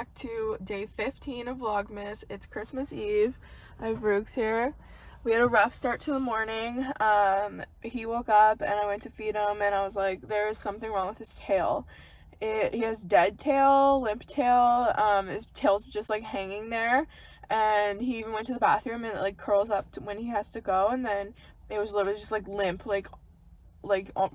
back to day 15 of Vlogmas. It's Christmas Eve. I have Roogs here. We had a rough start to the morning. He woke up and I went to feed him and I was like, there's something wrong with his tail. He has dead tail, limp tail. His tail's just like hanging there, and he even went to the bathroom and it like curls up when he has to go, and then it was literally just like limp, like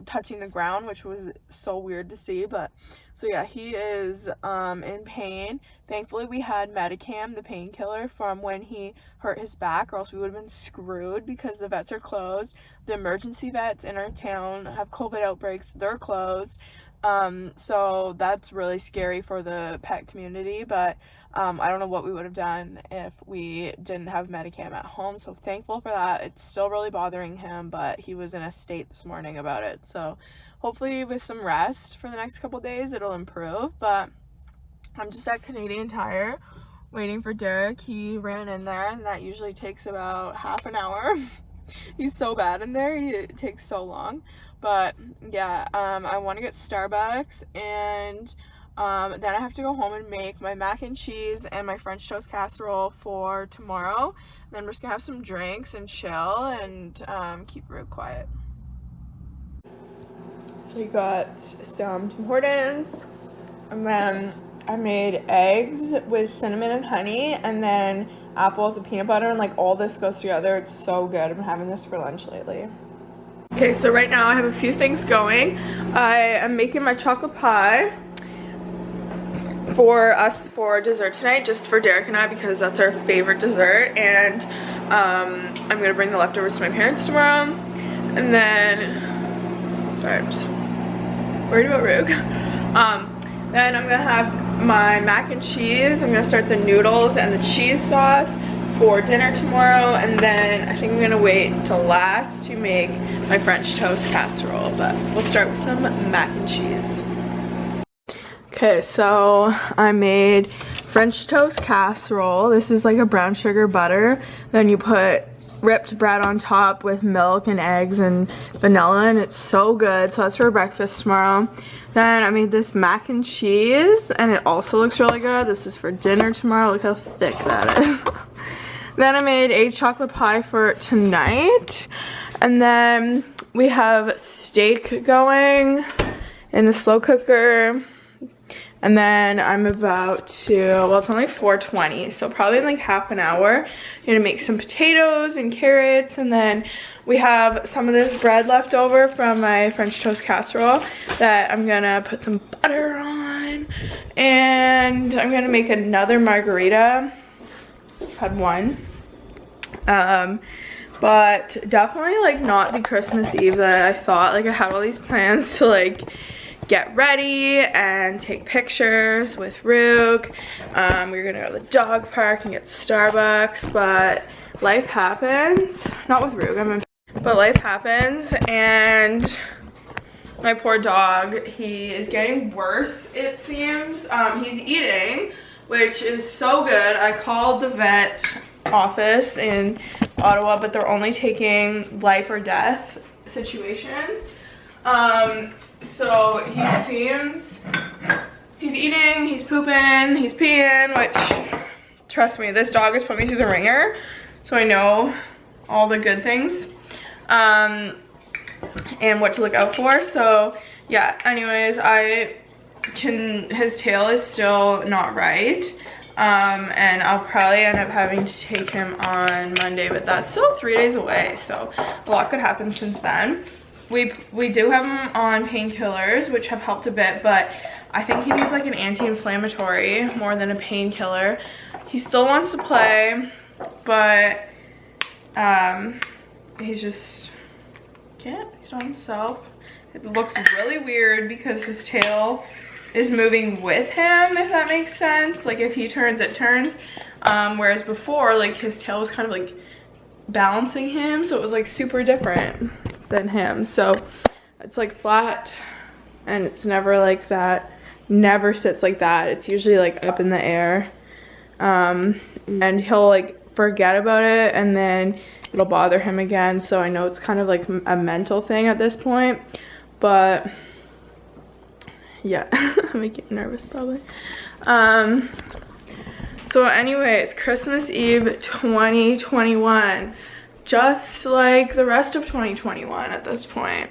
touching the ground, which was so weird to see. But so yeah, he is in pain. Thankfully we had Medicam, the painkiller, from when he hurt his back, or else we would have been screwed because the vets are closed. The emergency vets in our town have COVID outbreaks, they're closed. So that's really scary for the pet community, but I don't know what we would have done if we didn't have Medicam at home, so thankful for that. It's still really bothering him, but he was in a state this morning about it, so hopefully with some rest for the next couple days it'll improve. But I'm just at Canadian Tire waiting for Derek. He ran in there and that usually takes about half an hour. He's so bad in there, it takes so long. But yeah, I want to get Starbucks, and then I have to go home and make my mac and cheese and my French toast casserole for tomorrow. And then we're just gonna have some drinks and chill and keep Root quiet. So we got some Tim Hortons, and then I made eggs with cinnamon and honey, and then apples with peanut butter, and like all this goes together. It's so good. I've been having this for lunch lately. Okay, so right now I have a few things going. I am making my chocolate pie for us for dessert tonight, just for Derek and I, because that's our favorite dessert. And I'm gonna bring the leftovers to my parents tomorrow. And then, sorry, I'm just worried about Roog. Then I'm gonna have my mac and cheese. I'm gonna start the noodles and the cheese sauce for dinner tomorrow, and then I think I'm gonna wait till last to make my French toast casserole, but we'll start with some mac and cheese. Okay, so I made French toast casserole. This is like a brown sugar butter, then you put ripped bread on top with milk and eggs and vanilla, and it's so good. So that's for breakfast tomorrow. Then I made this mac and cheese, and it also looks really good. This is for dinner tomorrow. Look how thick that is. Then I made a chocolate pie for tonight, and then we have steak going in the slow cooker. And then I'm about to, well, it's only 4:20, so probably in like half an hour, I'm gonna make some potatoes and carrots. And then we have some of this bread left over from my French toast casserole that I'm gonna put some butter on. And I'm gonna make another margarita. Had one. But definitely like not the Christmas Eve that I thought. Like I had all these plans to like get ready and take pictures with Roog. We were gonna go to the dog park and get Starbucks, but life happens. Not with Roog, but life happens, and my poor dog, he is getting worse, it seems. He's eating, which is so good. I called the vet office in Ottawa, but they're only taking life or death situations. So he seems, he's eating, he's pooping, he's peeing, which, trust me, this dog has put me through the ringer, so I know all the good things, and what to look out for. So yeah, anyways, his tail is still not right, and I'll probably end up having to take him on Monday, but that's still 3 days away, so a lot could happen since then. We do have him on painkillers, which have helped a bit, but I think he needs like an anti-inflammatory more than a painkiller. He still wants to play, but he's just can't. He's not himself. It looks really weird because his tail is moving with him, if that makes sense. Like if he turns, it turns. Whereas before, like his tail was kind of like balancing him, so it was like super different than him. So it's like flat, and it's never like that, never sits like that. It's usually like up in the air, and he'll like forget about it and then it'll bother him again. So I know it's kind of like a mental thing at this point, but Yeah, I'm making you nervous probably. So anyways, Christmas Eve 2021. Just like the rest of 2021 at this point.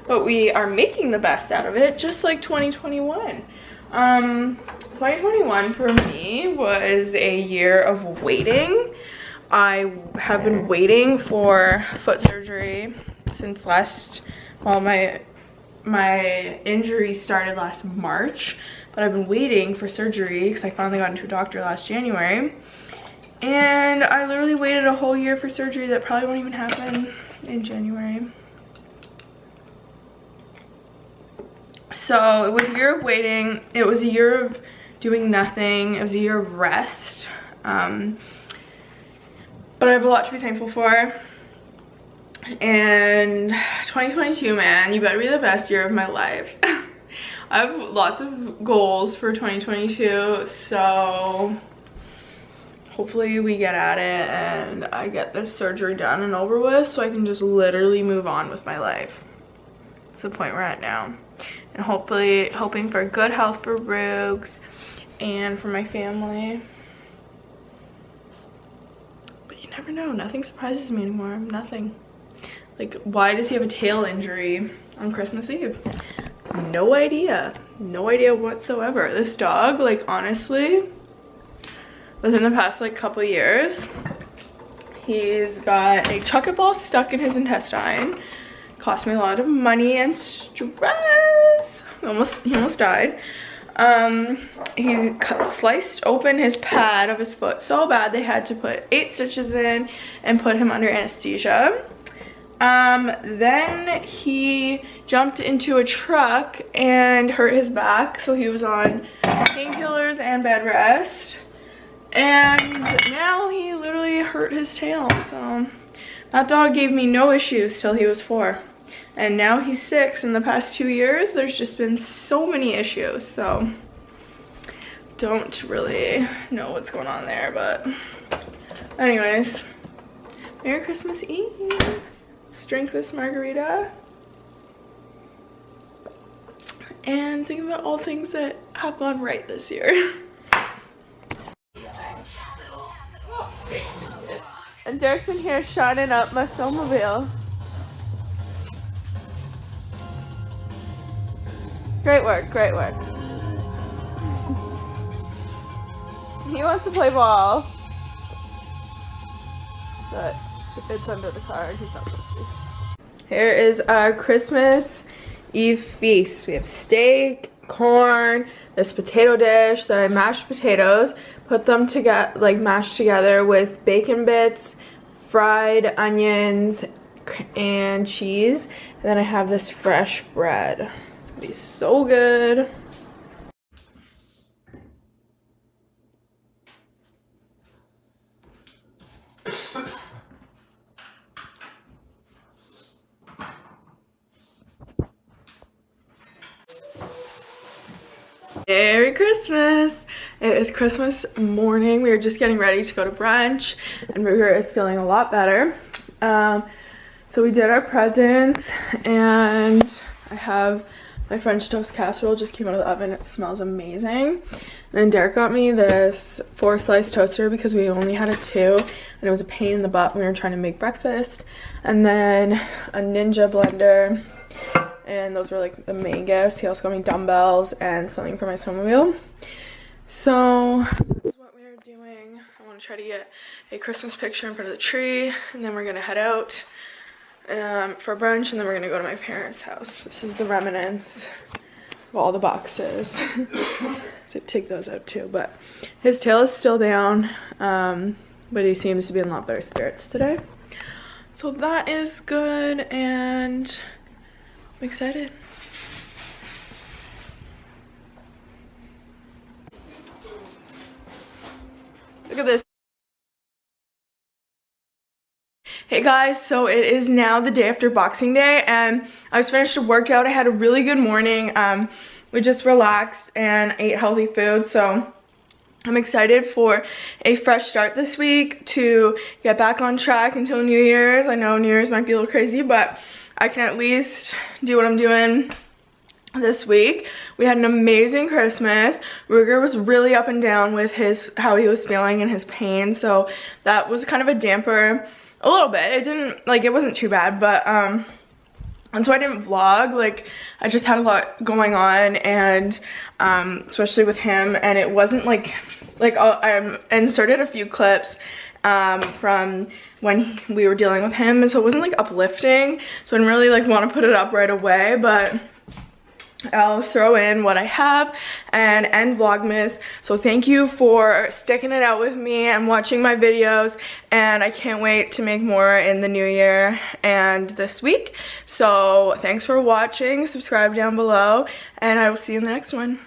But we are making the best out of it, just like 2021. 2021 for me was a year of waiting. I have been waiting for foot surgery since my injury started last March, but I've been waiting for surgery because I finally got into a doctor last January. And I literally waited a whole year for surgery that probably won't even happen in January. So it was a year of waiting. It was a year of doing nothing. It was a year of rest. But I have a lot to be thankful for. And 2022, man, you better be the best year of my life. I have lots of goals for 2022, so hopefully we get at it and I get this surgery done and over with so I can just literally move on with my life. That's the point we're at now. And hoping for good health for Brooks and for my family. But you never know, nothing surprises me anymore, nothing. Like, why does he have a tail injury on Christmas Eve? No idea whatsoever. This dog, like, honestly, within the past like couple years, he's got a chocolate ball stuck in his intestine. Cost me a lot of money and stress. He almost died. He sliced open his pad of his foot so bad they had to put 8 stitches in and put him under anesthesia. Then he jumped into a truck and hurt his back, so he was on painkillers and bed rest. And now he literally hurt his tail. So that dog gave me no issues till he was 4. And now he's 6. In the past 2 years, there's just been so many issues. So don't really know what's going on there. But anyways, Merry Christmas Eve. Let's drink this margarita. And think about all things that have gone right this year. And Derek's in here shining up my snowmobile. Great work, great work. He wants to play ball. But it's under the car and he's not supposed to be. Here is our Christmas Eve feast. We have steak, corn, this potato dish that I mashed potatoes, put them together, like mashed together with bacon bits, fried onions, and cheese. And then I have this fresh bread. It's gonna be so good. Merry Christmas! It is Christmas morning. We are just getting ready to go to brunch and Ruger is feeling a lot better. So we did our presents and I have my French toast casserole just came out of the oven. It smells amazing. Then Derek got me this 4-slice toaster because we only had a 2 and it was a pain in the butt when we were trying to make breakfast. And then a Ninja blender. And those were like the main gifts. He also got me dumbbells and something for my snowmobile. So that's what we are doing. I want to try to get a Christmas picture in front of the tree. And then we're going to head out for brunch. And then we're going to go to my parents' house. This is the remnants of all the boxes. So take those out too. But his tail is still down. But he seems to be in a lot better spirits today. So that is good. And I'm excited. Look at this. Hey guys, so it is now the day after Boxing Day and I just finished a workout. I had a really good morning. We just relaxed and ate healthy food, so I'm excited for a fresh start this week to get back on track until New Year's. I know New Year's might be a little crazy, but I can at least do what I'm doing this week. We had an amazing Christmas. Ruger was really up and down with how he was feeling and his pain, so that was kind of a damper a little bit. It wasn't too bad, but and so I didn't vlog. Like, I just had a lot going on, and especially with him, and it wasn't like I inserted a few clips from when we were dealing with him, and so it wasn't like uplifting, so I didn't really like want to put it up right away, but I'll throw in what I have and end Vlogmas. So thank you for sticking it out with me and watching my videos, and I can't wait to make more in the new year and this week. So thanks for watching, subscribe down below, and I will see you in the next one.